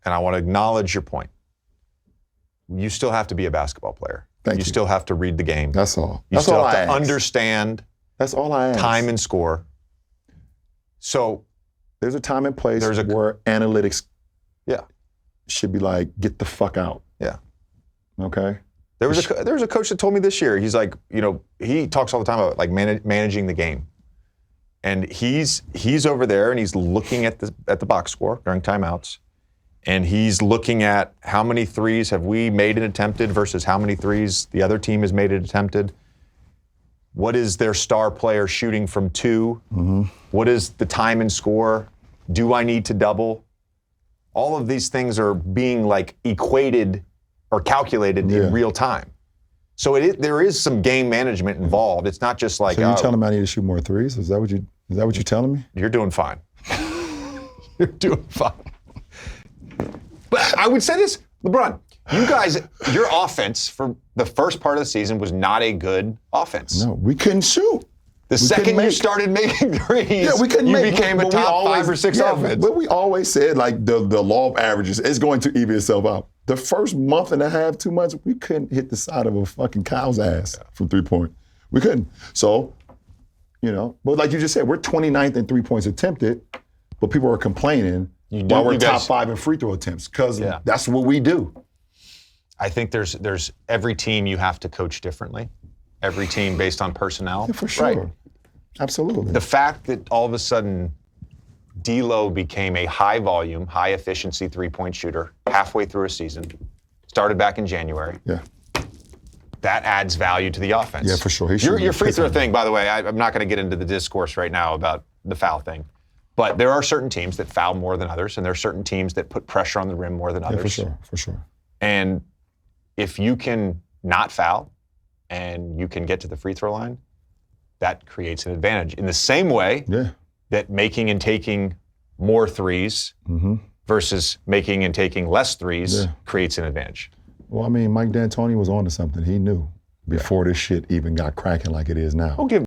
and I want to acknowledge your point. You still have to be a basketball player. Thank you. You still have to read the game. That's all. You That's still all have I to ask. understand That's all I ask. time and score. So there's a time and place where analytics should be like, get the fuck out. Yeah. Okay? There was a coach that told me this year, he's like, he talks all the time about like managing the game. And he's over there and he's looking at the box score during timeouts. And he's looking at how many threes have we made and attempted versus how many threes the other team has made and attempted. What is their star player shooting from 2? Mm-hmm. What is the time and score? Do I need to double? All of these things are being like equated or calculated in real time. So there is some game management involved. It's not just like. So you're telling me I need to shoot more threes? Is that what you're telling me? You're doing fine. You're doing fine. But I would say this, LeBron, you guys, your offense for the first part of the season was not a good offense. No, we couldn't shoot. The second you started making threes, you became a top 5 or 6 offense. But we always said, like, the law of averages is going to even itself out. The first month and a half, 2 months, we couldn't hit the side of a fucking cow's ass from 3-point. We couldn't. So, but like you just said, we're 29th in 3 points attempted, but people are complaining while we're top 5 in free throw attempts because that's what we do. I think there's every team you have to coach differently. Every team based on personnel. Yeah, for sure. Right. Absolutely. The fact that all of a sudden D'Lo became a high volume, high efficiency 3-point shooter halfway through a season, started back in January. Yeah. That adds value to the offense. Yeah, for sure. Your free throw thing, by the way, I'm not going to get into the discourse right now about the foul thing. But there are certain teams that foul more than others, and there are certain teams that put pressure on the rim more than others. Yeah, for sure. And if you can not foul and you can get to the free throw line, that creates an advantage. In the same way that making and taking more threes versus making and taking less threes creates an advantage. Well, I mean, Mike D'Antoni was on to something. He knew before this shit even got cracking like it is now.